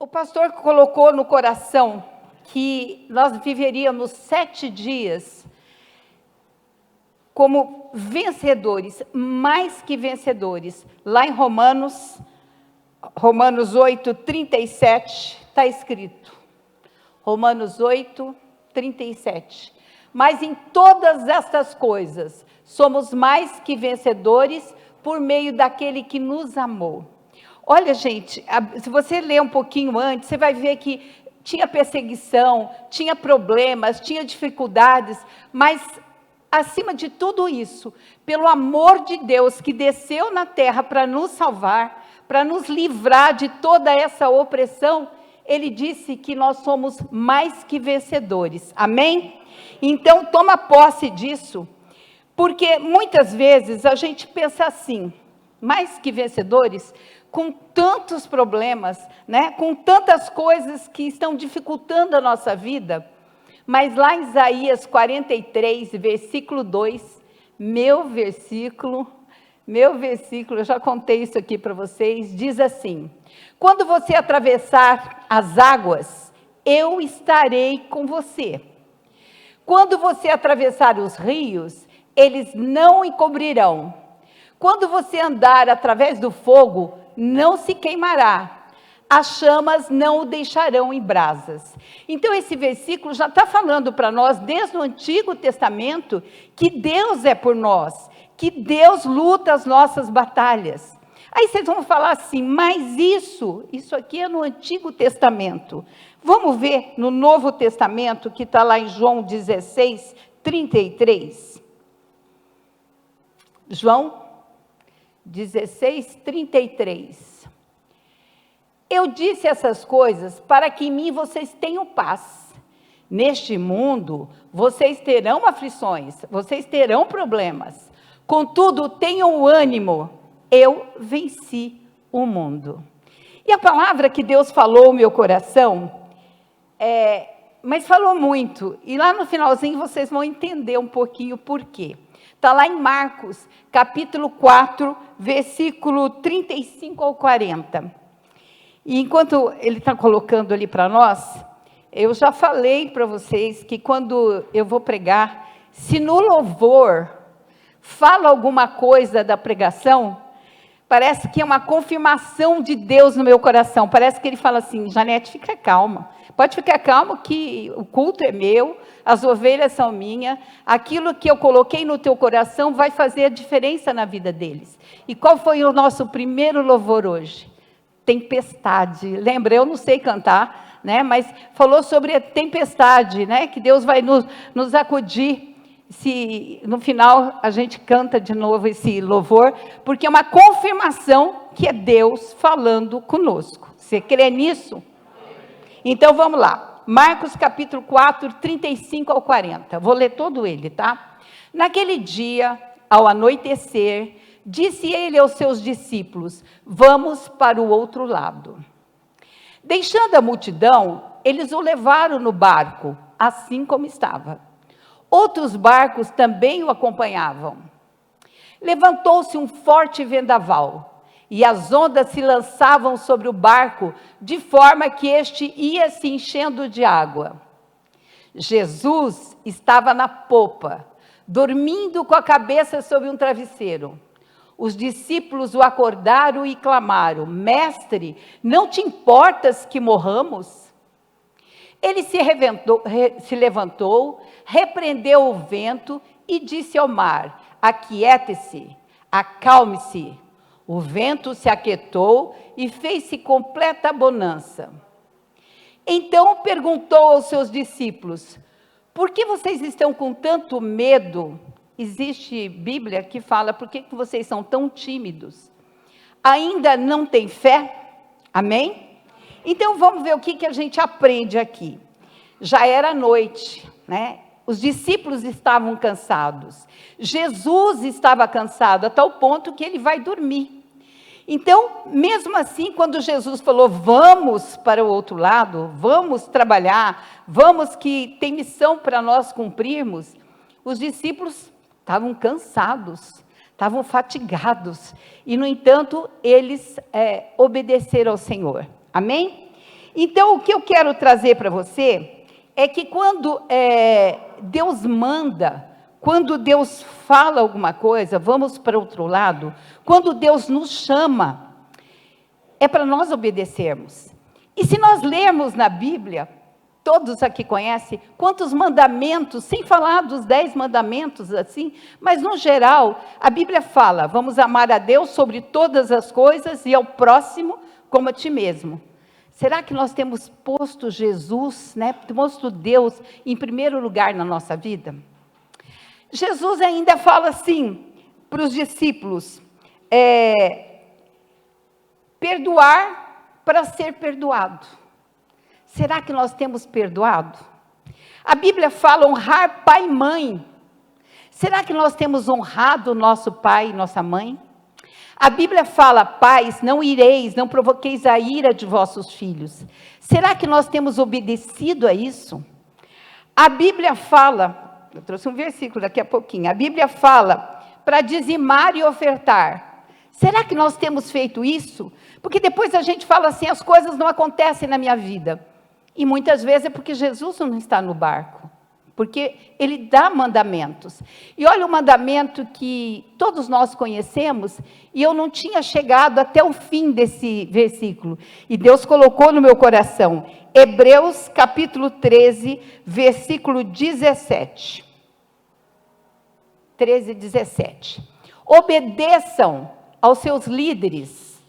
O pastor colocou no coração que nós viveríamos 7 dias como vencedores, mais que vencedores. Lá em Romanos 8, 37, está escrito. Romanos 8, 37. Mas em todas estas coisas, somos mais que vencedores por meio daquele que nos amou. Olha, gente, se você ler um pouquinho antes, você vai ver que tinha perseguição, tinha problemas, tinha dificuldades, mas acima de tudo isso, pelo amor de Deus que desceu na terra para nos salvar, para nos livrar de toda essa opressão, ele disse que nós somos mais que vencedores, amém? Então, toma posse disso, porque muitas vezes a gente pensa assim, mais que vencedores, com tantos problemas, né? Com tantas coisas que estão dificultando a nossa vida, mas lá em Isaías 43, versículo 2, meu versículo, eu já contei isso aqui para vocês, diz assim: quando você atravessar as águas, eu estarei com você. Quando você atravessar os rios, eles não o encobrirão. Quando você andar através do fogo, não se queimará. As chamas não o deixarão em brasas. Então, esse versículo já está falando para nós, desde o Antigo Testamento, que Deus é por nós, que Deus luta as nossas batalhas. Aí vocês vão falar assim, mas isso aqui é no Antigo Testamento. Vamos ver no Novo Testamento, que está lá em João 16, 33. João 16, 33. Eu disse essas coisas para que em mim vocês tenham paz. Neste mundo, vocês terão aflições, vocês terão problemas. Contudo, tenham ânimo, eu venci o mundo. E a palavra que Deus falou no meu coração, mas falou muito, e lá no finalzinho vocês vão entender um pouquinho por quê. Está lá em Marcos, capítulo 4, versículo 35 ao 40. E enquanto ele está colocando ali para nós, eu já falei para vocês que quando eu vou pregar, se no louvor fala alguma coisa da pregação, parece que é uma confirmação de Deus no meu coração. Parece que ele fala assim, Janete, fica calma. Pode ficar calma que o culto é meu, as ovelhas são minhas. Aquilo que eu coloquei no teu coração vai fazer a diferença na vida deles. E qual foi o nosso primeiro louvor hoje? Tempestade. Lembra, eu não sei cantar, né? Mas falou sobre a tempestade, né? Que Deus vai nos acudir. Se no final a gente canta de novo esse louvor, porque é uma confirmação que é Deus falando conosco. Você crê nisso? Então vamos lá. Marcos capítulo 4, 35 ao 40. Vou ler todo ele, tá? Naquele dia, ao anoitecer, disse ele aos seus discípulos, vamos para o outro lado. Deixando a multidão, eles o levaram no barco, assim como estava. Outros barcos também o acompanhavam. Levantou-se um forte vendaval, e as ondas se lançavam sobre o barco, de forma que este ia se enchendo de água. Jesus estava na popa, dormindo com a cabeça sobre um travesseiro. Os discípulos o acordaram e clamaram, Mestre, não te importas que morramos? Ele se levantou, repreendeu o vento e disse ao mar, aquiete-se, acalme-se. O vento se aquietou e fez-se completa bonança. Então perguntou aos seus discípulos, por que vocês estão com tanto medo? Existe Bíblia que fala, por que vocês são tão tímidos? Ainda não têm fé? Amém? Então vamos ver o que a gente aprende aqui. Já era noite, né? Os discípulos estavam cansados. Jesus estava cansado, a tal ponto que ele vai dormir. Então, mesmo assim, quando Jesus falou, vamos para o outro lado, vamos trabalhar, vamos que tem missão para nós cumprirmos, os discípulos estavam cansados, estavam fatigados, e no entanto, eles obedeceram ao Senhor, amém? Então, o que eu quero trazer para você é que quando Deus manda, quando Deus fala alguma coisa, vamos para outro lado, quando Deus nos chama, é para nós obedecermos. E se nós lermos na Bíblia, todos aqui conhecem, quantos mandamentos, sem falar dos 10 mandamentos assim, mas no geral, a Bíblia fala, vamos amar a Deus sobre todas as coisas e ao próximo como a ti mesmo. Será que nós temos posto Jesus, posto Deus em primeiro lugar na nossa vida? Jesus ainda fala assim para os discípulos, perdoar para ser perdoado. Será que nós temos perdoado? A Bíblia fala honrar pai e mãe. Será que nós temos honrado nosso pai e nossa mãe? A Bíblia fala, pais, não ireis, não provoqueis a ira de vossos filhos. Será que nós temos obedecido a isso? A Bíblia fala, eu trouxe um versículo daqui a pouquinho, a Bíblia fala para dizimar e ofertar. Será que nós temos feito isso? Porque depois a gente fala assim, as coisas não acontecem na minha vida. E muitas vezes é porque Jesus não está no barco. Porque ele dá mandamentos. E olha o mandamento que todos nós conhecemos, e eu não tinha chegado até o fim desse versículo. E Deus colocou no meu coração. Hebreus capítulo 13, versículo 17. 13 e 17. Obedeçam aos seus líderes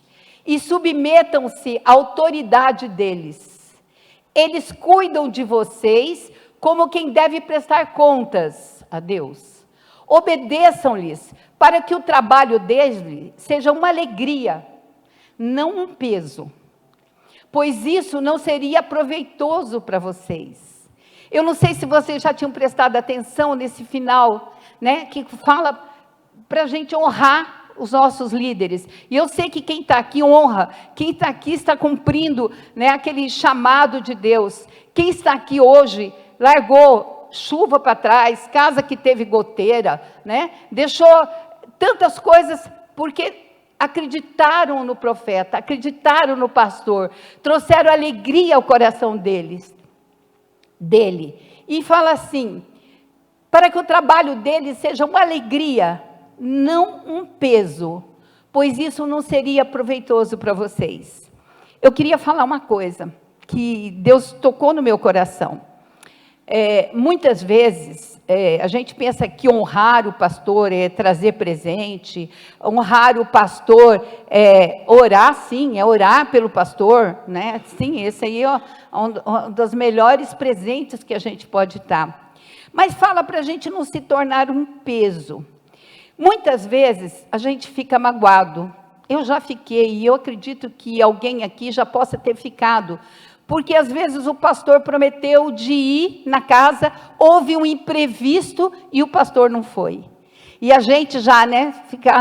e submetam-se à autoridade deles. Eles cuidam de vocês como quem deve prestar contas a Deus. Obedeçam-lhes para que o trabalho deles seja uma alegria, não um peso, pois isso não seria proveitoso para vocês. Eu não sei se vocês já tinham prestado atenção nesse final, que fala para a gente honrar os nossos líderes. E eu sei que quem está aqui honra, quem está aqui está cumprindo aquele chamado de Deus. Quem está aqui hoje largou chuva para trás, casa que teve goteira, deixou tantas coisas porque acreditaram no profeta, acreditaram no pastor, trouxeram alegria ao coração dele. E fala assim, para que o trabalho dele seja uma alegria, não um peso, pois isso não seria proveitoso para vocês. Eu queria falar uma coisa, que Deus tocou no meu coração. Muitas vezes, a gente pensa que honrar o pastor é trazer presente, honrar o pastor é orar, sim, é orar pelo pastor, Sim, esse aí é um dos melhores presentes que a gente pode dar. Mas fala para a gente não se tornar um peso. Muitas vezes, a gente fica magoado. Eu já fiquei, e eu acredito que alguém aqui já possa ter ficado, porque às vezes o pastor prometeu de ir na casa, houve um imprevisto e o pastor não foi. E a gente já, fica,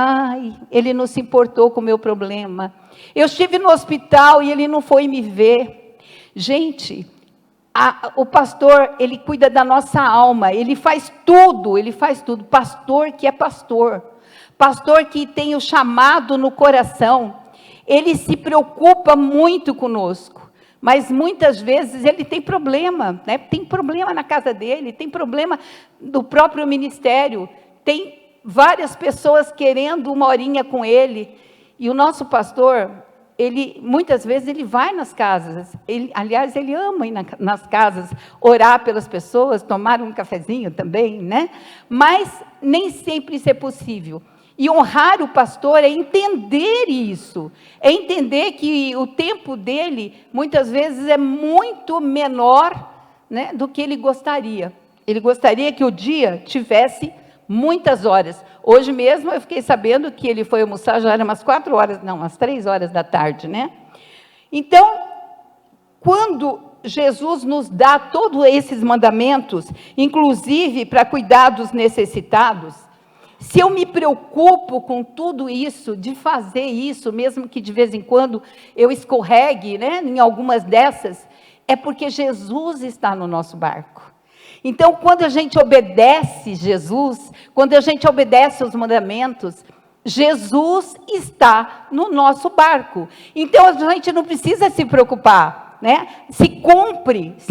ele não se importou com o meu problema. Eu estive no hospital e ele não foi me ver. Gente, o pastor, ele cuida da nossa alma, ele faz tudo. Pastor que é pastor que tem o chamado no coração, ele se preocupa muito conosco. Mas muitas vezes ele tem problema, tem problema na casa dele, tem problema do próprio ministério, tem várias pessoas querendo uma horinha com ele, e o nosso pastor, muitas vezes ele vai nas casas, aliás, ele ama ir nas casas, orar pelas pessoas, tomar um cafezinho também, mas nem sempre isso é possível. E honrar o pastor é entender isso, é entender que o tempo dele, muitas vezes, é muito menor do que ele gostaria. Ele gostaria que o dia tivesse muitas horas. Hoje mesmo eu fiquei sabendo que ele foi almoçar, já era umas 3 horas da tarde, Então, quando Jesus nos dá todos esses mandamentos, inclusive para cuidar dos necessitados, se eu me preocupo com tudo isso, de fazer isso, mesmo que de vez em quando eu escorregue, em algumas dessas, é porque Jesus está no nosso barco. Então, quando a gente obedece Jesus, quando a gente obedece os mandamentos, Jesus está no nosso barco. Então, a gente não precisa se preocupar. né? Se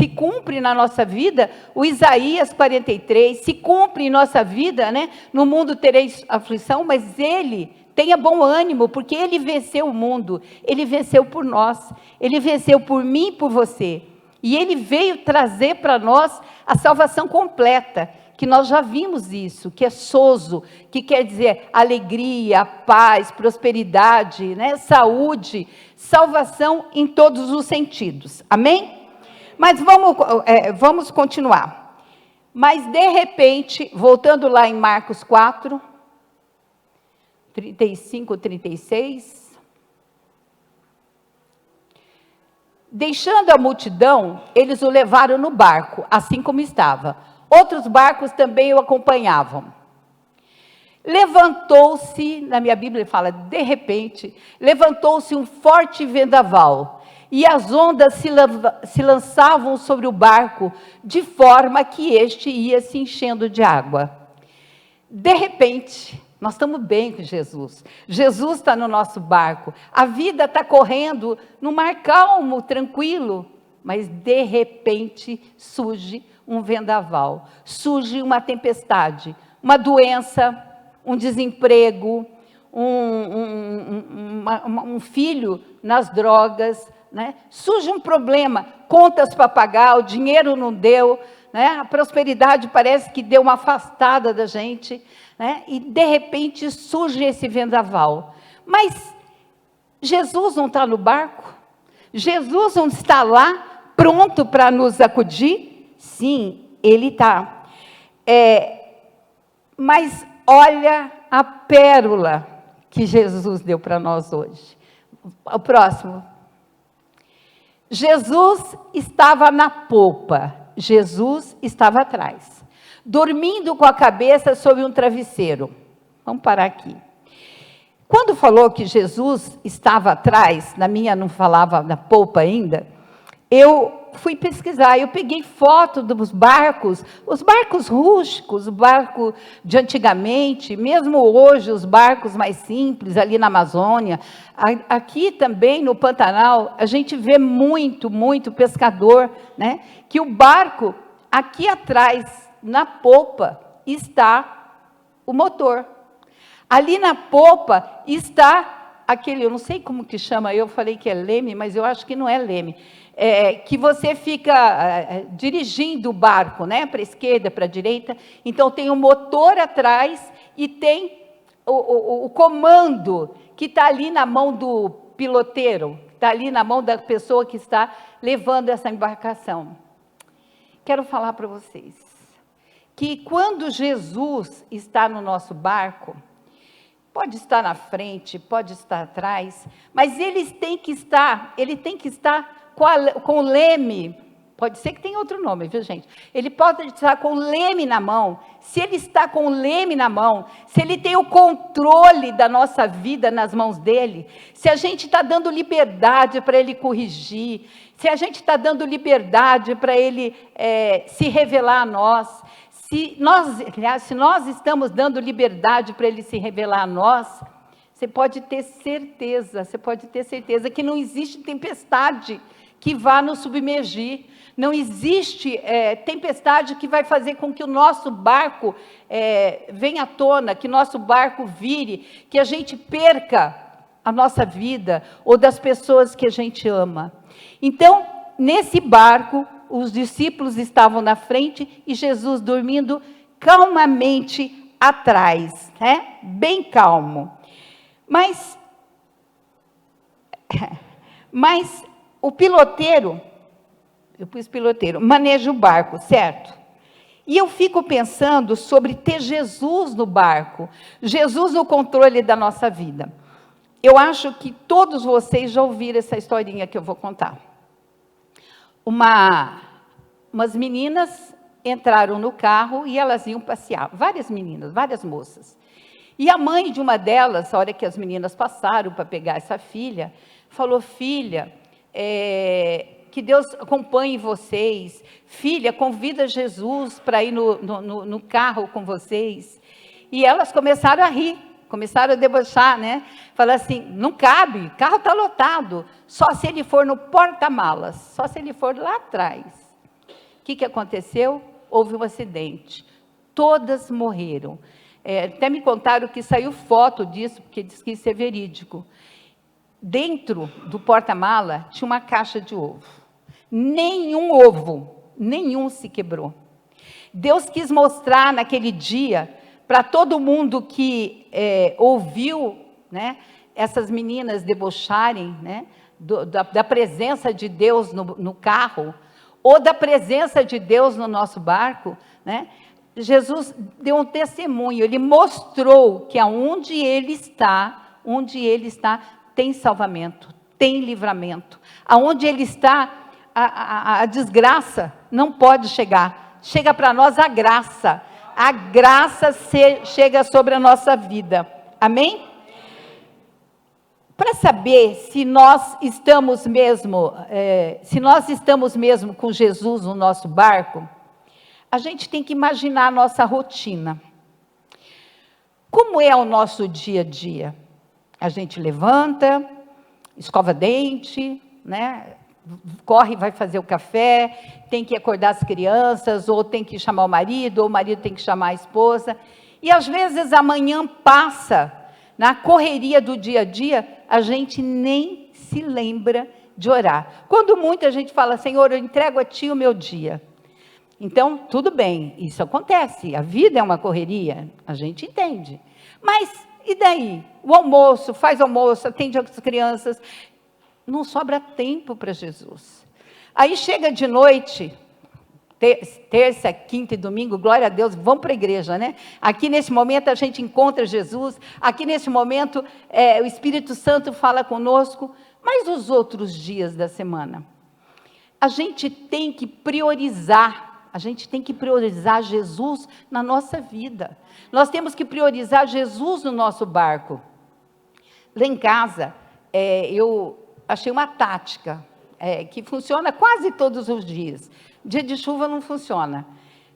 cumpre na nossa vida o Isaías 43, se cumpre em nossa vida, né? No mundo tereis aflição, mas ele, tenha bom ânimo, porque ele venceu o mundo, ele venceu por nós, ele venceu por mim e por você. E ele veio trazer para nós a salvação completa, que nós já vimos isso, que é sozo, que quer dizer alegria, paz, prosperidade, né? Saúde, salvação em todos os sentidos. Amém? Mas vamos continuar. Mas de repente, voltando lá em Marcos 4, 35, 36. Deixando a multidão, eles o levaram no barco, assim como estava. Outros barcos também o acompanhavam. Levantou-se, na minha Bíblia fala, de repente, levantou-se um forte vendaval, e as ondas se lançavam sobre o barco, de forma que este ia se enchendo de água. De repente, nós estamos bem com Jesus. Jesus está no nosso barco. A vida está correndo no mar calmo, tranquilo, mas de repente surge um vendaval, surge uma tempestade, uma doença, um desemprego, um filho nas drogas, né? Surge um problema, contas para pagar, o dinheiro não deu, né? A prosperidade parece que deu uma afastada da gente, né? E de repente surge esse vendaval. Mas Jesus não está no barco? Jesus não está lá pronto para nos acudir? Sim, ele está. Mas olha a pérola que Jesus deu para nós hoje. O próximo. Jesus estava na popa, Jesus estava atrás, dormindo com a cabeça sobre um travesseiro. Vamos parar aqui. Quando falou que Jesus estava atrás, na minha não falava na popa ainda, eu fui pesquisar, eu peguei foto dos barcos, os barcos rústicos, o barco de antigamente, mesmo hoje os barcos mais simples ali na Amazônia, aqui também no Pantanal, a gente vê muito pescador, né? Que o barco, aqui atrás, na popa, está o motor. Ali na popa está aquele, eu não sei como que chama, eu falei que é leme, mas eu acho que não é leme. Que você fica dirigindo o barco, né, para a esquerda, para a direita, então tem o motor atrás e tem o comando que está ali na mão do piloteiro, está ali na mão da pessoa que está levando essa embarcação. Quero falar para vocês que quando Jesus está no nosso barco, pode estar na frente, pode estar atrás, mas ele tem que estar com o leme, pode ser que tenha outro nome, viu gente? Ele pode estar com o leme na mão. Se ele está com o leme na mão, se ele tem o controle da nossa vida nas mãos dele, se a gente está dando liberdade para ele corrigir, se a gente está dando liberdade para ele se revelar a nós, se nós estamos dando liberdade para ele se revelar a nós, você pode ter certeza que não existe tempestade que vá nos submergir. Não existe tempestade que vai fazer com que o nosso barco venha à tona, que nosso barco vire, que a gente perca a nossa vida ou das pessoas que a gente ama. Então, nesse barco, os discípulos estavam na frente e Jesus dormindo calmamente atrás, né? Bem calmo. Mas o piloteiro, eu pus piloteiro, maneja o barco, certo? E eu fico pensando sobre ter Jesus no barco, Jesus no controle da nossa vida. Eu acho que todos vocês já ouviram essa historinha que eu vou contar. Umas meninas entraram no carro e elas iam passear, várias meninas, várias moças. E a mãe de uma delas, a hora que as meninas passaram para pegar essa filha, falou: filha, que Deus acompanhe vocês. Filha, convida Jesus para ir no carro com vocês. E elas começaram a rir, começaram a debochar, né? Falaram assim, não cabe, o carro está lotado, só se ele for no porta-malas, só se ele for lá atrás. O que aconteceu? Houve um acidente, todas morreram. Até me contaram que saiu foto disso, porque diz que isso é verídico. Dentro do porta-mala tinha uma caixa de ovo. Nenhum ovo, nenhum se quebrou. Deus quis mostrar naquele dia, para todo mundo que ouviu, né, essas meninas debocharem, né, da presença de Deus no carro, ou da presença de Deus no nosso barco, né? Jesus deu um testemunho, ele mostrou que onde ele está, tem salvamento, tem livramento. Aonde ele está, a desgraça não pode chegar. Chega para nós a graça chega sobre a nossa vida. Amém? Para saber se nós estamos mesmo com Jesus no nosso barco, a gente tem que imaginar a nossa rotina. Como é o nosso dia a dia? A gente levanta, escova dente, né? Corre, vai fazer o café, tem que acordar as crianças, ou tem que chamar o marido, ou o marido tem que chamar a esposa. E às vezes a manhã passa, na correria do dia a dia, a gente nem se lembra de orar. Quando muita gente fala, Senhor, eu entrego a Ti o meu dia. Então, tudo bem, isso acontece, a vida é uma correria, a gente entende. Mas, e daí? O almoço, faz almoço, atende as crianças, não sobra tempo para Jesus. Aí chega de noite, terça, quinta e domingo, glória a Deus, vamos para a igreja, né? Aqui nesse momento a gente encontra Jesus, aqui nesse momento o Espírito Santo fala conosco, mas os outros dias da semana? A gente tem que priorizar Jesus na nossa vida. Nós temos que priorizar Jesus no nosso barco. Lá em casa, eu achei uma tática que funciona quase todos os dias. Dia de chuva não funciona.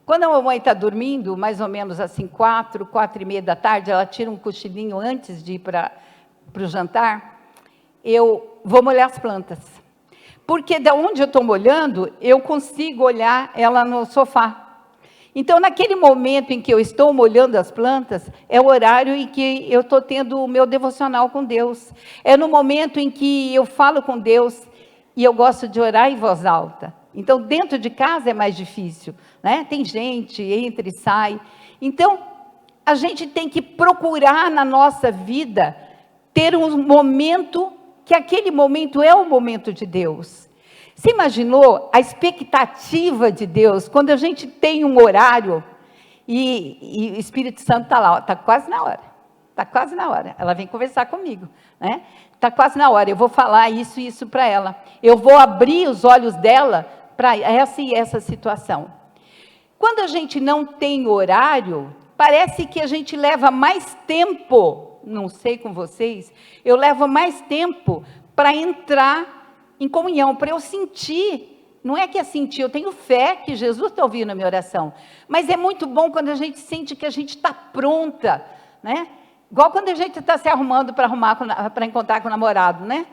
Quando a mamãe está dormindo, mais ou menos assim, 4h30 da tarde, ela tira um cochilinho antes de ir para o jantar, eu vou molhar as plantas. Porque de onde eu estou molhando, eu consigo olhar ela no sofá. Então, naquele momento em que eu estou molhando as plantas, é o horário em que eu estou tendo o meu devocional com Deus. É no momento em que eu falo com Deus e eu gosto de orar em voz alta. Então, dentro de casa é mais difícil, né? Tem gente, entra e sai. Então, a gente tem que procurar na nossa vida ter um momento que aquele momento é o momento de Deus. Você imaginou a expectativa de Deus, quando a gente tem um horário, e o Espírito Santo está lá, está quase na hora, ela vem conversar comigo, né? Está quase na hora, eu vou falar isso e isso para ela, eu vou abrir os olhos dela para essa e essa situação. Quando a gente não tem horário, parece que a gente leva mais tempo, não sei com vocês, eu levo mais tempo para entrar em comunhão, para eu sentir, não é que é sentir, eu tenho fé que Jesus está ouvindo a minha oração, mas é muito bom quando a gente sente que a gente está pronta, né? Igual quando a gente está se arrumando para encontrar com o namorado, né?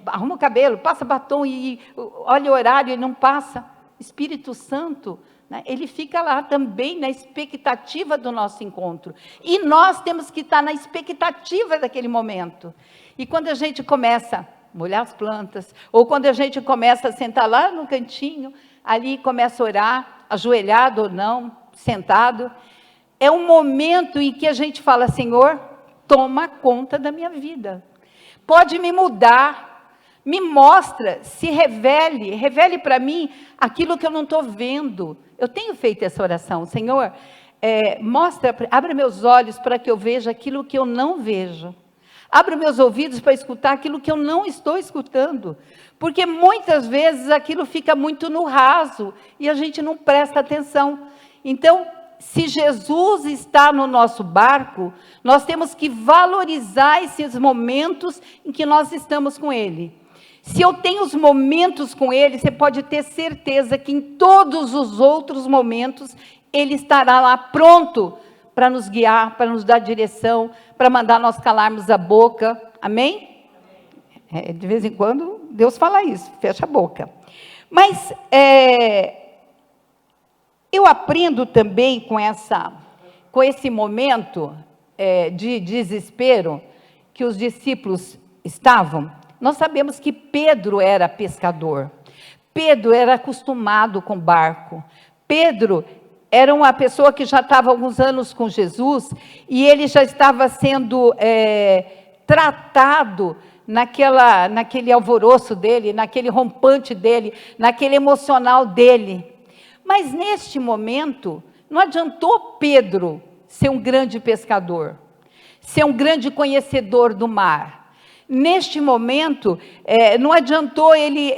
Arruma o cabelo, passa batom e olha o horário e não passa. Espírito Santo, né? Ele fica lá também na expectativa do nosso encontro. E nós temos que estar na expectativa daquele momento. E quando a gente começa a molhar as plantas, ou quando a gente começa a sentar lá no cantinho, ali começa a orar, ajoelhado ou não, sentado, é um momento em que a gente fala, Senhor, toma conta da minha vida. Pode me mudar, me mostra, se revele para mim aquilo que eu não estou vendo. Eu tenho feito essa oração, Senhor, abre meus olhos para que eu veja aquilo que eu não vejo. Abre meus ouvidos para escutar aquilo que eu não estou escutando. Porque muitas vezes aquilo fica muito no raso e a gente não presta atenção. Então, se Jesus está no nosso barco, nós temos que valorizar esses momentos em que nós estamos com Ele. Se eu tenho os momentos com Ele, você pode ter certeza que em todos os outros momentos, Ele estará lá pronto para nos guiar, para nos dar direção, para mandar nós calarmos a boca. Amém? De vez em quando, Deus fala isso, fecha a boca. Mas eu aprendo também com esse momento de desespero que os discípulos estavam. Nós sabemos que Pedro era pescador. Pedro era acostumado com barco. Pedro era uma pessoa que já estava há alguns anos com Jesus e ele já estava sendo tratado naquele alvoroço dele, naquele rompante dele, naquele emocional dele. Mas neste momento, não adiantou Pedro ser um grande pescador, ser um grande conhecedor do mar. Neste momento, não adiantou ele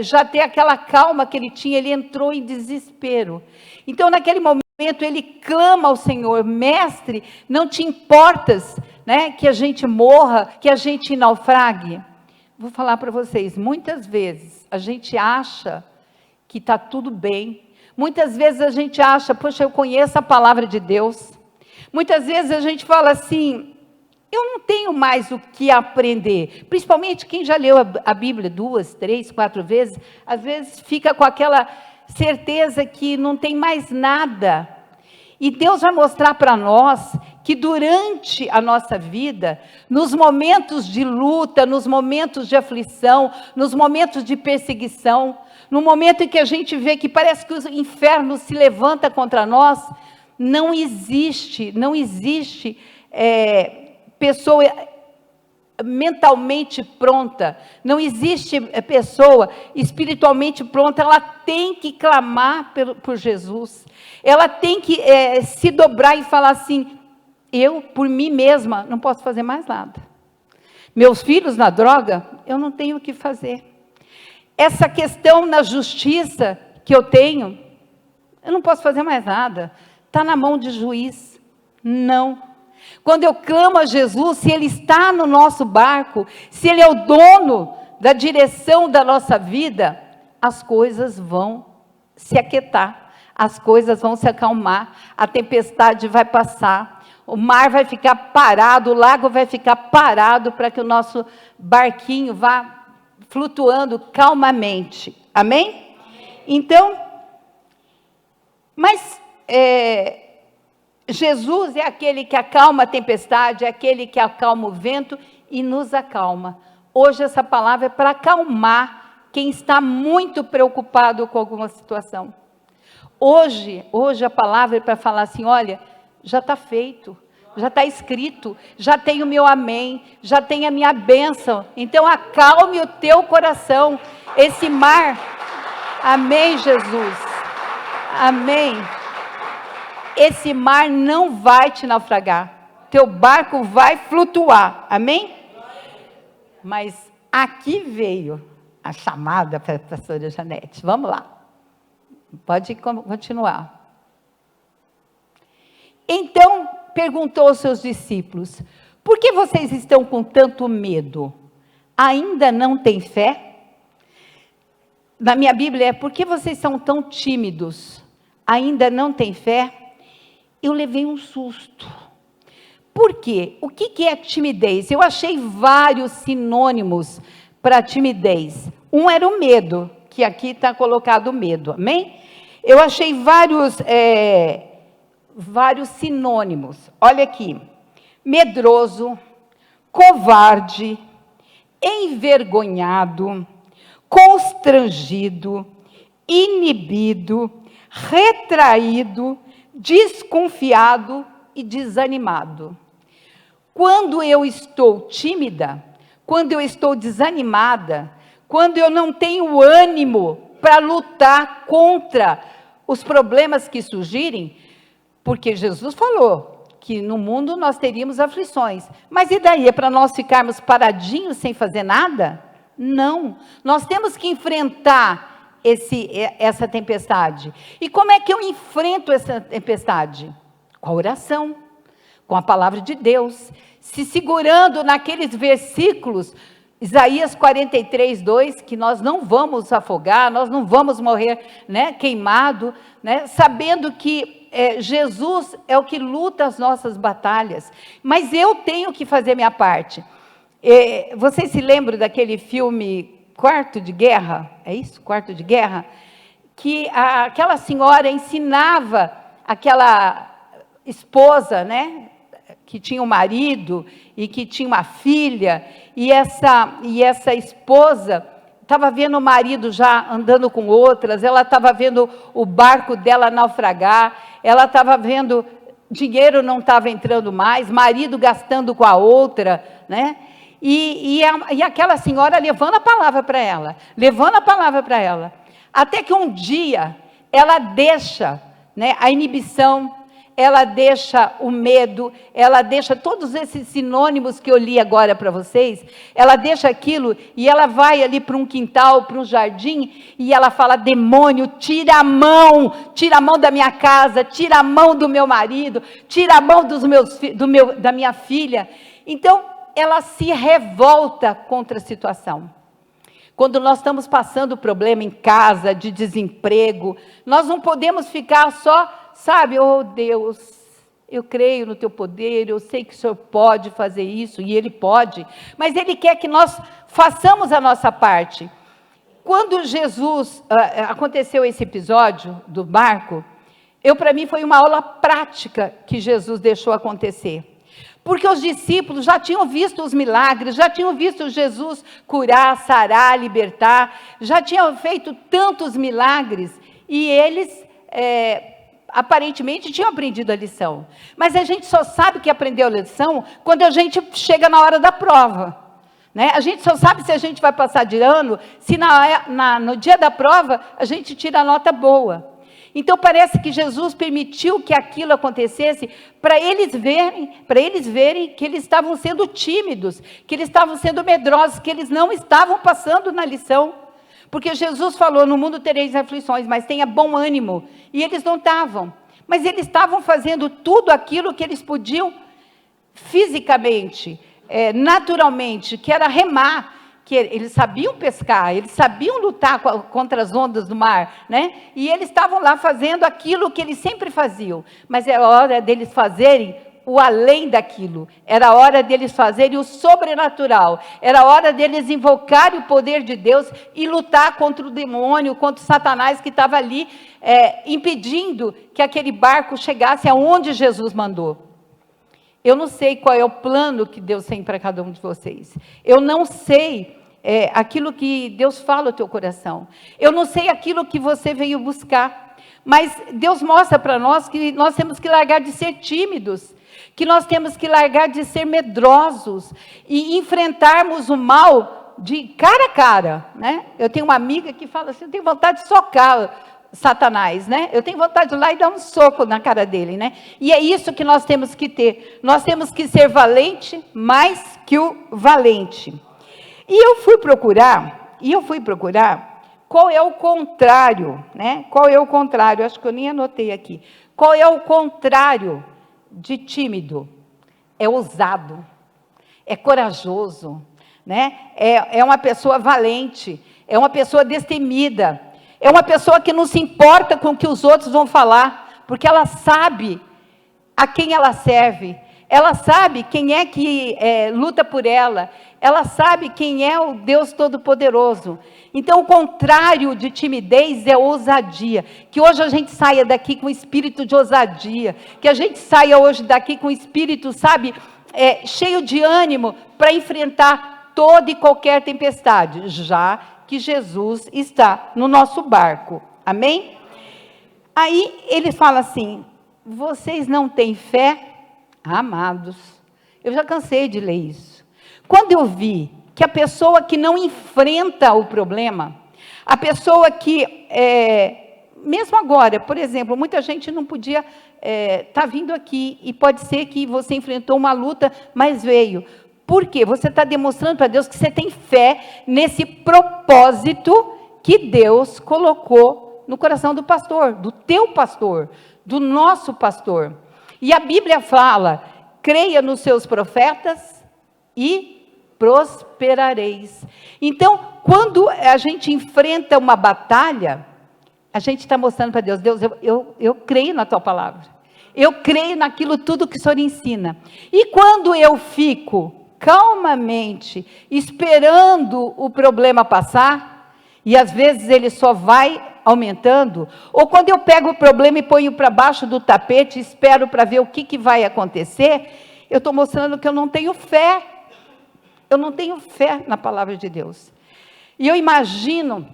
já ter aquela calma que ele tinha, ele entrou em desespero. Então, naquele momento, ele clama ao Senhor: mestre, não te importas, né, que a gente morra, que a gente naufrague? Vou falar para vocês, muitas vezes a gente acha que está tudo bem, muitas vezes a gente acha, poxa, eu conheço a palavra de Deus, muitas vezes a gente fala assim, eu não tenho mais o que aprender, principalmente quem já leu a Bíblia 2, 3, 4 vezes, às vezes fica com aquela certeza que não tem mais nada, e Deus vai mostrar para nós que durante a nossa vida, nos momentos de luta, nos momentos de aflição, nos momentos de perseguição, no momento em que a gente vê que parece que o inferno se levanta contra nós, não existe pessoa mentalmente pronta, não existe pessoa espiritualmente pronta, ela tem que clamar por Jesus, ela tem que se dobrar e falar assim, eu por mim mesma não posso fazer mais nada, meus filhos na droga, eu não tenho o que fazer, essa questão na justiça que eu tenho, eu não posso fazer mais nada, está na mão de juiz, não. Quando eu clamo a Jesus, se Ele está no nosso barco, se Ele é o dono da direção da nossa vida, as coisas vão se aquietar, as coisas vão se acalmar, a tempestade vai passar, o mar vai ficar parado, o lago vai ficar parado, para que o nosso barquinho vá flutuando calmamente. Amém? Então, mas Jesus é aquele que acalma a tempestade, é aquele que acalma o vento e nos acalma. Hoje essa palavra é para acalmar quem está muito preocupado com alguma situação. Hoje a palavra é para falar assim, olha, já está feito, já está escrito, já tem o meu amém, já tem a minha bênção, então acalme o teu coração, esse mar, amém Jesus, amém, esse mar não vai te naufragar, teu barco vai flutuar, amém? Mas aqui veio a chamada para a pastora Janete, vamos lá, pode continuar. Então, perguntou aos seus discípulos, por que vocês estão com tanto medo? Ainda não têm fé? Na minha Bíblia por que vocês são tão tímidos? Ainda não têm fé? Eu levei um susto. Por quê? O que é timidez? Eu achei vários sinônimos para timidez. Um era o medo, que aqui está colocado o medo, amém? Eu achei vários sinônimos, olha aqui, medroso, covarde, envergonhado, constrangido, inibido, retraído, desconfiado e desanimado. Quando eu estou tímida, quando eu estou desanimada, quando eu não tenho ânimo para lutar contra os problemas que surgirem, porque Jesus falou que no mundo nós teríamos aflições. Mas e daí? É para nós ficarmos paradinhos sem fazer nada? Não. Nós temos que enfrentar essa tempestade. E como é que eu enfrento essa tempestade? Com a oração, com a palavra de Deus, se segurando naqueles versículos Isaías 43, 2, que nós não vamos afogar, nós não vamos morrer, né, queimado, né, sabendo que Jesus é o que luta as nossas batalhas, mas eu tenho que fazer minha parte. Vocês se lembram daquele filme Quarto de Guerra? É isso? Quarto de Guerra? Que aquela senhora ensinava aquela esposa, né, que tinha um marido e que tinha uma filha, e essa esposa estava vendo o marido já andando com outras, ela estava vendo o barco dela naufragar, ela estava vendo dinheiro não estava entrando mais, marido gastando com a outra, né? E aquela senhora levando a palavra para ela, até que um dia ela deixa, né, a inibição, ela deixa o medo, ela deixa todos esses sinônimos que eu li agora para vocês, ela deixa aquilo e ela vai ali para um quintal, para um jardim, e ela fala: demônio, tira a mão da minha casa, tira a mão do meu marido, tira a mão da minha filha. Então, ela se revolta contra a situação. Quando nós estamos passando problema em casa, de desemprego, nós não podemos ficar só, sabe, oh Deus, eu creio no teu poder, eu sei que o Senhor pode fazer isso, e Ele pode, mas Ele quer que nós façamos a nossa parte. Quando aconteceu esse episódio do barco, para mim foi uma aula prática que Jesus deixou acontecer. Porque os discípulos já tinham visto os milagres, já tinham visto Jesus curar, sarar, libertar, já tinham feito tantos milagres, e eles aparentemente tinham aprendido a lição. Mas a gente só sabe que aprendeu a lição quando a gente chega na hora da prova, né? A gente só sabe se a gente vai passar de ano, se no dia da prova a gente tira a nota boa. Então parece que Jesus permitiu que aquilo acontecesse para eles verem que eles estavam sendo tímidos, que eles estavam sendo medrosos, que eles não estavam passando na lição. Porque Jesus falou: no mundo tereis aflições, mas tenha bom ânimo. E eles não estavam. Mas eles estavam fazendo tudo aquilo que eles podiam fisicamente, naturalmente, que era remar. Que eles sabiam pescar, eles sabiam lutar contra as ondas do mar, né? E eles estavam lá fazendo aquilo que eles sempre faziam, mas era hora deles fazerem o além daquilo, era hora deles fazerem o sobrenatural, era hora deles invocarem o poder de Deus e lutar contra o demônio, contra o Satanás que estava ali, impedindo que aquele barco chegasse aonde Jesus mandou. Eu não sei qual é o plano que Deus tem para cada um de vocês. Eu não sei aquilo que Deus fala ao teu coração. Eu não sei aquilo que você veio buscar. Mas Deus mostra para nós que nós temos que largar de ser tímidos, que nós temos que largar de ser medrosos e enfrentarmos o mal de cara a cara, né? Eu tenho uma amiga que fala assim: eu tenho vontade de socar Satanás, né? Eu tenho vontade de ir lá e dar um soco na cara dele, né? E é isso que nós temos que ter. Nós temos que ser valente mais que o valente. E eu fui procurar qual é o contrário, né? Qual é o contrário? Acho que eu nem anotei aqui. Qual é o contrário de tímido? É ousado, é corajoso, né? É uma pessoa valente, é uma pessoa destemida. É uma pessoa que não se importa com o que os outros vão falar, porque ela sabe a quem ela serve, ela sabe quem é que luta por ela, ela sabe quem é o Deus Todo-Poderoso. Então, o contrário de timidez é ousadia. Que hoje a gente saia daqui com espírito de ousadia, que a gente saia hoje daqui com espírito, sabe, cheio de ânimo para enfrentar toda e qualquer tempestade, já que Jesus está no nosso barco, amém? Aí ele fala assim: vocês não têm fé? Amados, eu já cansei de ler isso. Quando eu vi que a pessoa que não enfrenta o problema, a pessoa que, mesmo agora, por exemplo, muita gente não podia estar vindo aqui, e pode ser que você enfrentou uma luta, mas veio. Por quê? Você está demonstrando para Deus que você tem fé nesse propósito que Deus colocou no coração do pastor, do teu pastor, do nosso pastor. E a Bíblia fala: creia nos seus profetas e prosperareis. Então, quando a gente enfrenta uma batalha, a gente está mostrando para Deus, Deus, eu creio na tua palavra. Eu creio naquilo tudo que o Senhor ensina. E quando eu fico calmamente esperando o problema passar, e às vezes ele só vai aumentando, ou quando eu pego o problema e ponho para baixo do tapete, espero para ver o que vai acontecer, eu estou mostrando que eu não tenho fé. Eu não tenho fé na palavra de Deus. E eu imagino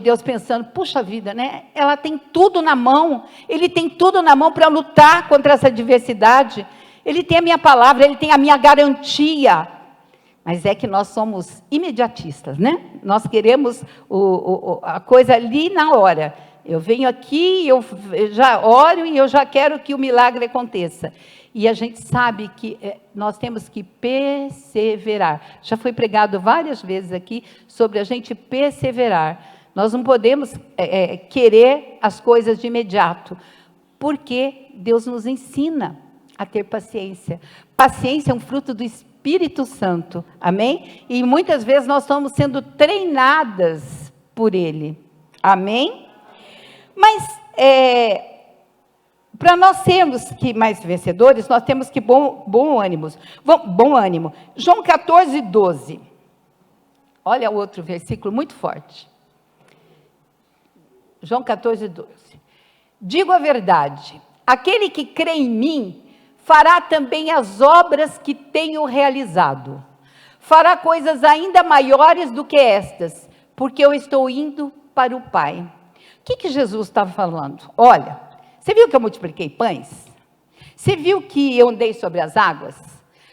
Deus pensando, puxa vida, né? Ela tem tudo na mão, ele tem tudo na mão para lutar contra essa adversidade. Ele tem a minha palavra, ele tem a minha garantia. Mas é que nós somos imediatistas, né? Nós queremos a coisa ali na hora. Eu venho aqui, eu já oro e eu já quero que o milagre aconteça. E a gente sabe que nós temos que perseverar. Já foi pregado várias vezes aqui sobre a gente perseverar. Nós não podemos querer as coisas de imediato, porque Deus nos ensina a ter paciência. Paciência é um fruto do Espírito Santo, amém? E muitas vezes nós estamos sendo treinadas por Ele, amém? Mas, para nós sermos mais vencedores, nós temos que bom ânimo. João 14, 12. Olha outro versículo muito forte. João 14, 12. Digo a verdade, aquele que crê em mim, fará também as obras que tenho realizado. Fará coisas ainda maiores do que estas, porque eu estou indo para o Pai. O que Jesus estava falando? Olha, você viu que eu multipliquei pães? Você viu que eu andei sobre as águas?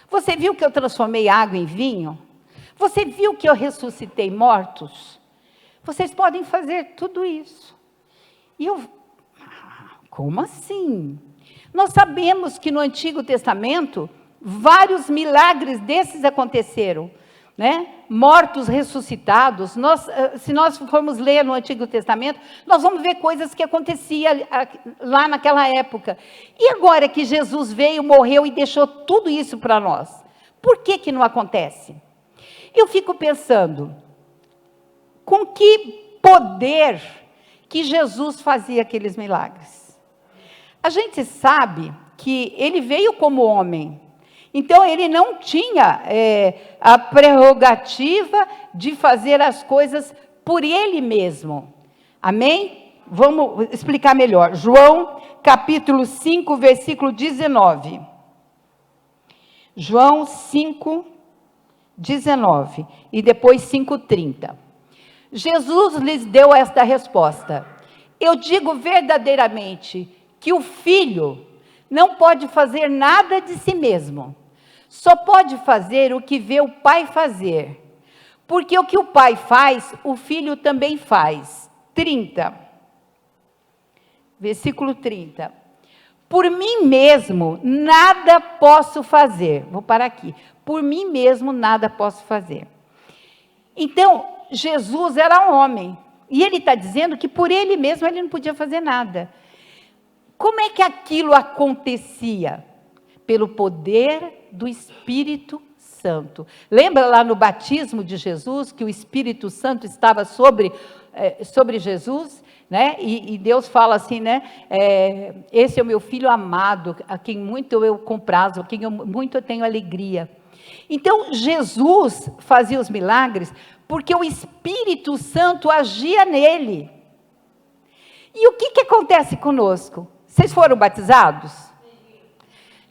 Você viu que eu transformei água em vinho? Você viu que eu ressuscitei mortos? Vocês podem fazer tudo isso. E como assim? Nós sabemos que no Antigo Testamento, vários milagres desses aconteceram, né? Mortos ressuscitados. Se nós formos ler no Antigo Testamento, nós vamos ver coisas que aconteciam lá naquela época. E agora que Jesus veio, morreu e deixou tudo isso para nós, por que não acontece? Eu fico pensando, com que poder que Jesus fazia aqueles milagres? A gente sabe que ele veio como homem, então ele não tinha a prerrogativa de fazer as coisas por ele mesmo, amém? Vamos explicar melhor. João capítulo 5, versículo 19. João 5, 19 e depois 5:30. Jesus lhes deu esta resposta: eu digo verdadeiramente que o filho não pode fazer nada de si mesmo, só pode fazer o que vê o pai fazer, porque o que o pai faz, o filho também faz. 30, versículo 30. Por mim mesmo nada posso fazer. Vou parar aqui. Por mim mesmo nada posso fazer. Então, Jesus era homem, e ele está dizendo que por ele mesmo ele não podia fazer nada. Como é que aquilo acontecia? Pelo poder do Espírito Santo. Lembra lá no batismo de Jesus, que o Espírito Santo estava sobre Jesus, né? E Deus fala assim, né? Esse é o meu filho amado, a quem muito eu comprazo, a quem muito eu tenho alegria. Então, Jesus fazia os milagres porque o Espírito Santo agia nele. E o que acontece conosco? Vocês foram batizados?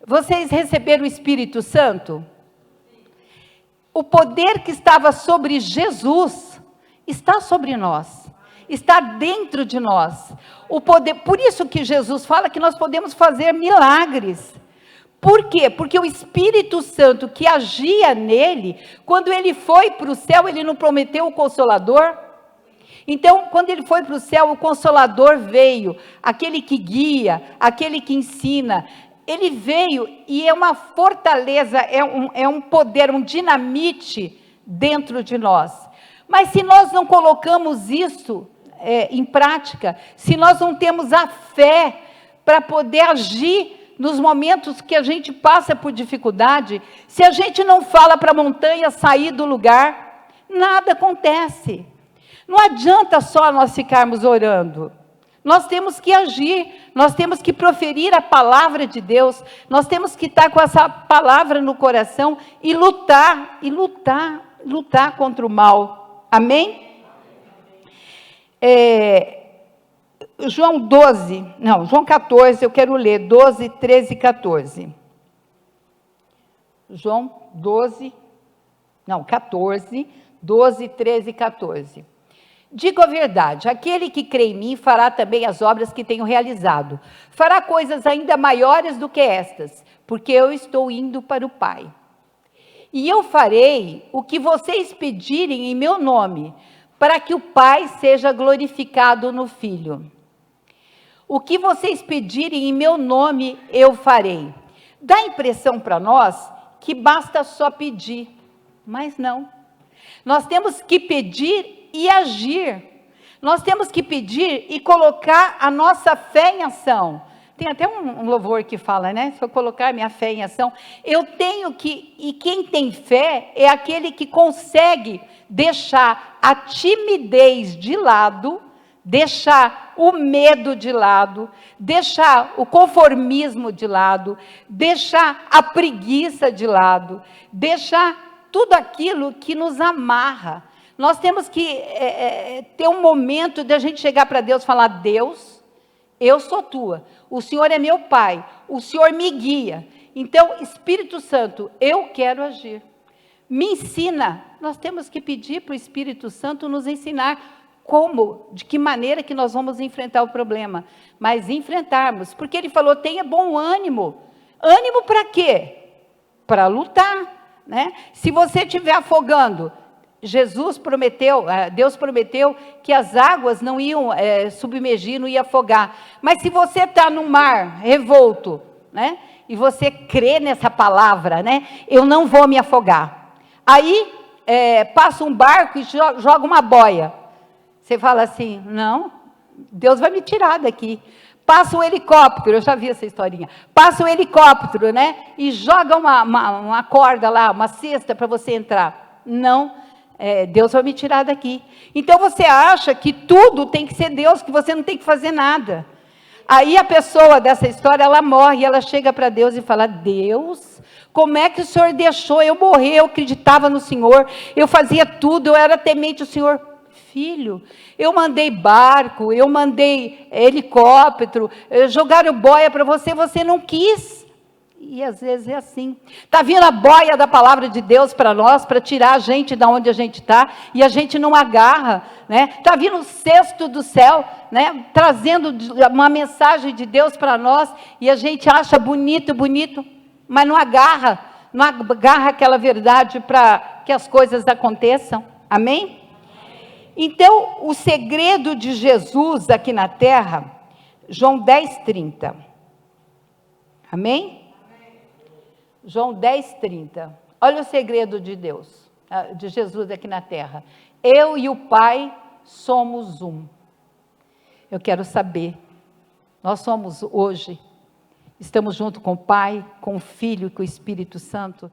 Vocês receberam o Espírito Santo? O poder que estava sobre Jesus está sobre nós, está dentro de nós. O poder, por isso que Jesus fala que nós podemos fazer milagres. Por quê? Porque o Espírito Santo que agia nele, quando ele foi para o céu, ele não prometeu o Consolador? Então, quando ele foi para o céu, o Consolador veio, aquele que guia, aquele que ensina. Ele veio e é uma fortaleza, é um poder, um dinamite dentro de nós. Mas se nós não colocamos isso em prática, se nós não temos a fé para poder agir nos momentos que a gente passa por dificuldade, se a gente não fala para a montanha sair do lugar, nada acontece. Não adianta só nós ficarmos orando. Nós temos que agir, nós temos que proferir a palavra de Deus, nós temos que estar com essa palavra no coração e lutar contra o mal. Amém? João 14, eu quero ler 12, 13 e 14. João 14, 12, 13 e 14. Digo a verdade, aquele que crê em mim fará também as obras que tenho realizado. Fará coisas ainda maiores do que estas, porque eu estou indo para o Pai. E eu farei o que vocês pedirem em meu nome, para que o Pai seja glorificado no Filho. O que vocês pedirem em meu nome, eu farei. Dá a impressão para nós que basta só pedir, mas não. Nós temos que pedir e agir. Nós temos que pedir e colocar a nossa fé em ação. Tem até um louvor que fala, né? Se eu colocar minha fé em ação, eu tenho que, e quem tem fé é aquele que consegue deixar a timidez de lado, deixar o medo de lado, deixar o conformismo de lado, deixar a preguiça de lado, deixar tudo aquilo que nos amarra. Nós temos que ter um momento de a gente chegar para Deus e falar: Deus, eu sou tua, o Senhor é meu Pai, o Senhor me guia. Então, Espírito Santo, eu quero agir. Me ensina. Nós temos que pedir para o Espírito Santo nos ensinar como, de que maneira que nós vamos enfrentar o problema. Mas enfrentarmos, porque Ele falou: tenha bom ânimo. Ânimo para quê? Para lutar, né? Se você estiver afogando, Deus prometeu que as águas não iam submergir, não iam afogar. Mas se você está no mar revolto, né? E você crê nessa palavra, né? Eu não vou me afogar. Aí passa um barco e joga uma boia. Você fala assim: não, Deus vai me tirar daqui. Passa um helicóptero, eu já vi essa historinha. Passa um helicóptero, né? E joga uma corda lá, uma cesta para você entrar. Não. Deus vai me tirar daqui. Então você acha que tudo tem que ser Deus, que você não tem que fazer nada. Aí a pessoa dessa história, ela morre, ela chega para Deus e fala: Deus, como é que o Senhor deixou eu morrer? Eu acreditava no Senhor, eu fazia tudo, eu era temente ao Senhor. Filho, eu mandei barco, eu mandei helicóptero, jogaram boia para você, você não quis. E às vezes é assim. Está vindo a boia da palavra de Deus para nós, para tirar a gente de onde a gente está, e a gente não agarra, né? Está vindo o cesto do céu, né? Trazendo uma mensagem de Deus para nós, e a gente acha bonito, mas não agarra aquela verdade para que as coisas aconteçam. Amém? Então, o segredo de Jesus aqui na terra, João 10:30. Amém? João 10:30. Olha o segredo de Deus, de Jesus aqui na terra. Eu e o Pai somos um. Eu quero saber, nós somos hoje, estamos junto com o Pai, com o Filho e com o Espírito Santo.